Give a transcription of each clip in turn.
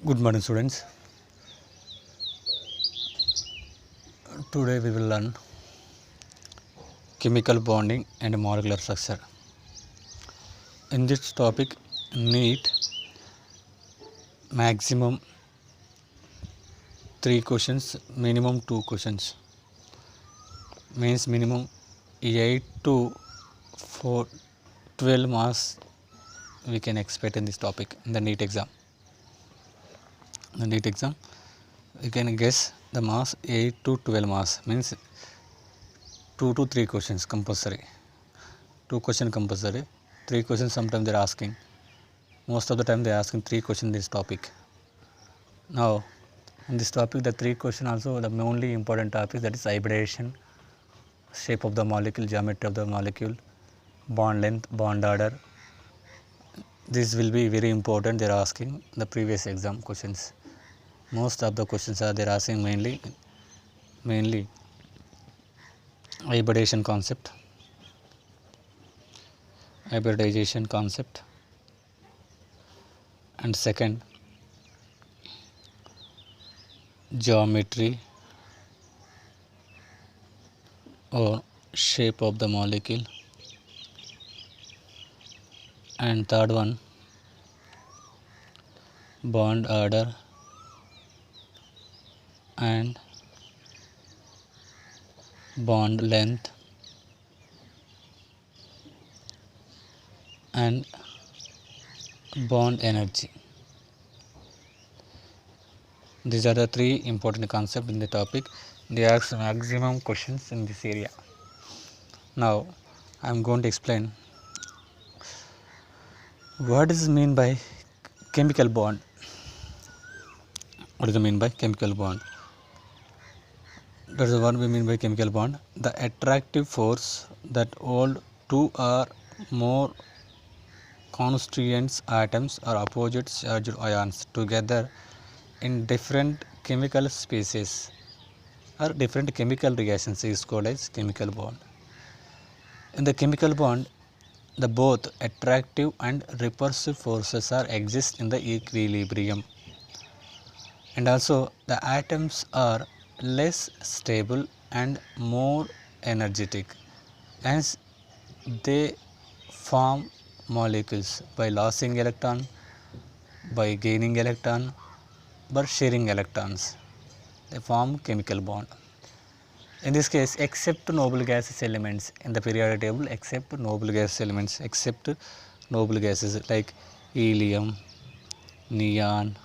Good morning, students. Today we will learn chemical bonding and molecular structure. In this topic, need maximum 3 questions, minimum 2 questions. Means minimum 8 to 12 marks we can expect in this topic in the NEET exam. The NEET exam, we can guess the marks 8 to 12 marks, means 2 to 3 questions compulsory. 2 questions compulsory, 3 questions sometimes they are asking. Most of the time they are asking 3 questions in this topic. Now in this topic the 3 questions also the only important topic, that is hybridization, shape of the molecule, geometry of the molecule, bond length, bond order. This will be very important. They are asking the previous exam questions. Most of the questions are they are asking mainly hybridization concept, and second geometry or shape of the molecule, and third one bond order and bond length and bond energy. These are the 3 important concepts in the topic. They ask maximum questions in this area. Now I am going to explain what is mean by chemical bond. What is the mean by chemical bond? That is what we mean by chemical bond. The attractive force that hold two or more constituent atoms or opposite charged ions together in different chemical species or different chemical reactions is called as chemical bond. In the chemical bond, the both attractive and repulsive forces are exist in the equilibrium, and also the atoms are less stable and more energetic, hence they form molecules by losing electron, by gaining electron, by sharing electrons. They form chemical bond. In this case, except noble gases elements in the periodic table, except noble gas elements, except noble gases like helium, neon,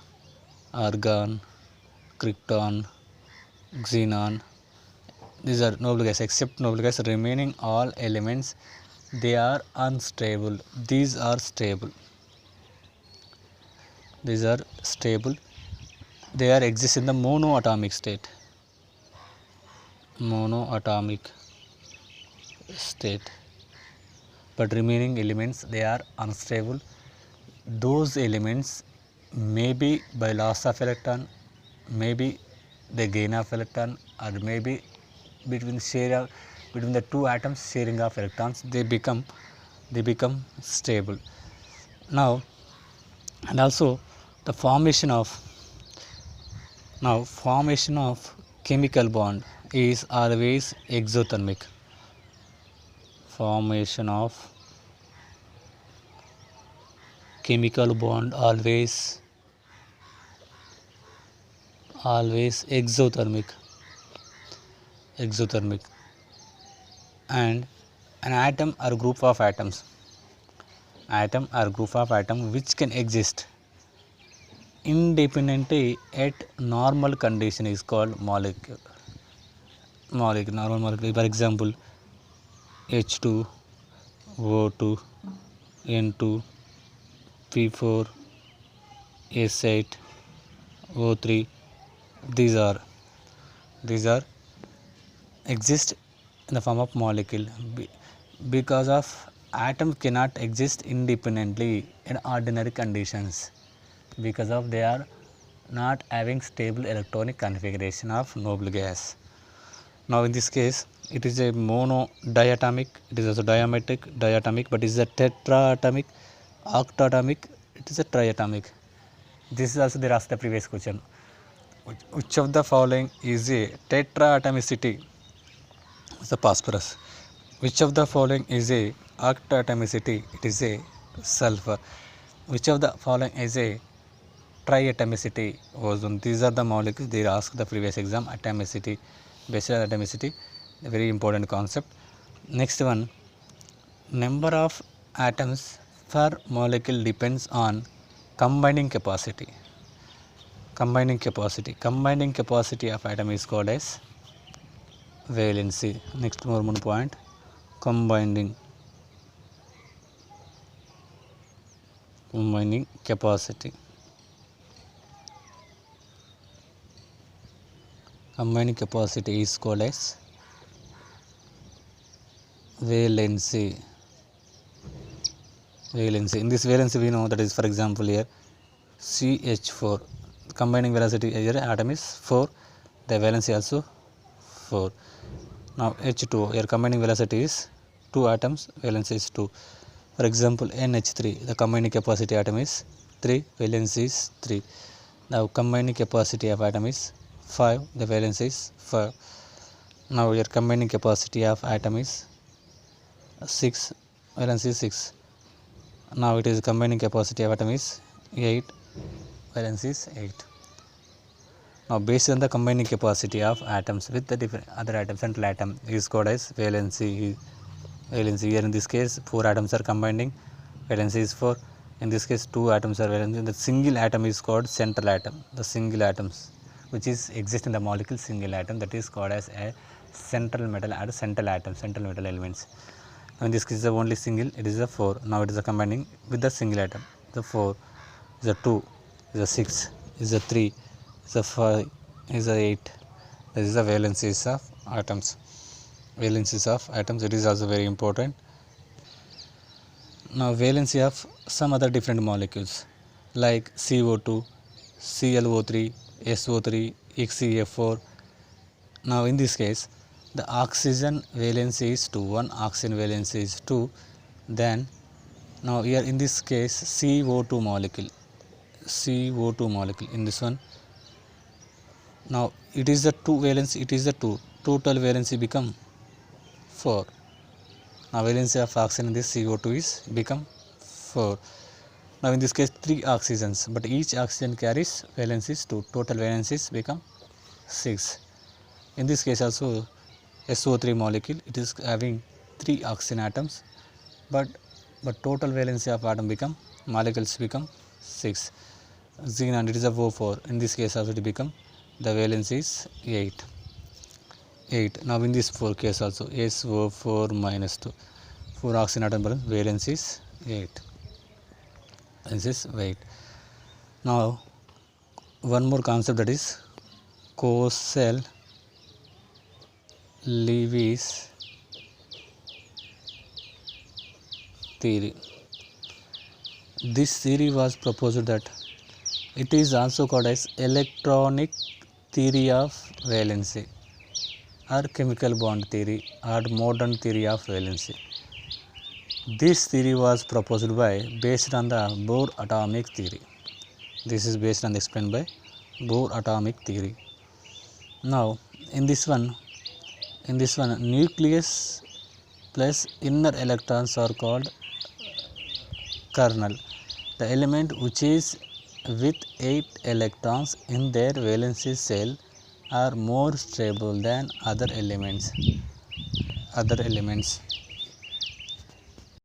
argon, krypton, xenon. These are noble gas. Except noble gas, remaining all elements they are unstable. These are stable. These are stable. They are exist in the monoatomic state. Monoatomic state. But remaining elements they are unstable. Those elements may be by loss of electron, maybe the gain of electron, or maybe between the two atoms sharing of electrons they become stable. Now and also the formation of chemical bond is always exothermic. Formation of chemical bond always exothermic, and an atom or group of atoms which can exist independently at normal condition is called molecule. Normal molecule, for example H2, O2, N2, P4, S8, O3. These are exist in the form of molecule because of atom cannot exist independently in ordinary conditions because of they are not having stable electronic configuration of noble gas. Now in this case it is a monodiatomic, it is also diatomic, but it is a tetraatomic, octatomic, it is a triatomic. This is also they asked the previous question. Which of the following is a tetraatomicity? It's a phosphorus. Which of the following is a octatomicity? It is a sulfur. Which of the following is a triatomicity? Ozone. These are the molecules they asked the previous exam. Atomicity, basic atomicity, a very important concept. Next one, number of atoms per molecule depends on combining capacity. Combining capacity of atom is called as valency. Next more one point, combining capacity. Combining capacity is called as valency. In this valency we know that is, for example, here CH4, combining velocity here atom is 4, the valency also 4. Now H2, here combining velocity is 2 atoms, valency is 2. For example, NH3, the combining capacity atom is 3, valency is 3. Now combining capacity of atom is 5, the valency is 5. Now here combining capacity of atom is 6, valency is 6. Now it is combining capacity of atom is 8, valency is 8. Now based on the combining capacity of atoms with the different other atoms, central atom is called as valency. Here in this case 4 atoms are combining, valency is 4. In this case 2 atoms are valency. The single atom is called central atom. The single atoms which is exist in the molecule single atom, that is called as a central metal or central atom, central metal elements. Now in this case the only single, it is a 4. Now it is a combining with the single atom. The 4 is a 2, is a 6, is a 3, is a 5, is a 8. This is the valencies of atoms. Valencies of atoms, it is also very important. Now valency of some other different molecules like CO2, ClO3, SO3, HCF4. Now in this case the oxygen valency is 2, one oxygen valency is 2. Then now here in this case CO2 molecule in this one, now it is the 2 valency, it is the 2, total valency become 4. Now valency of oxygen in this CO2 is become 4. Now in this case 3 oxygens, but each oxygen carries valencies 2, total valencies become 6. In this case also SO3 molecule, it is having 3 oxygen atoms, but total valency of atom become, molecules become 6. Xenon, it is a O4, in this case also it become, the valency is 8. Now in this 4 case also SO4 minus 2, 4 oxygen atom, valency is 8. This is weight. Now one more concept, that is Coastal-Lewis theory. This theory was proposed that it is also called as electronic theory of valency or chemical bond theory or modern theory of valency. This theory was proposed based on the Bohr atomic theory. This is based on explained by Bohr atomic theory. Now in this one nucleus plus inner electrons are called kernel. The element which is with 8 electrons in their valency shell are more stable than other elements.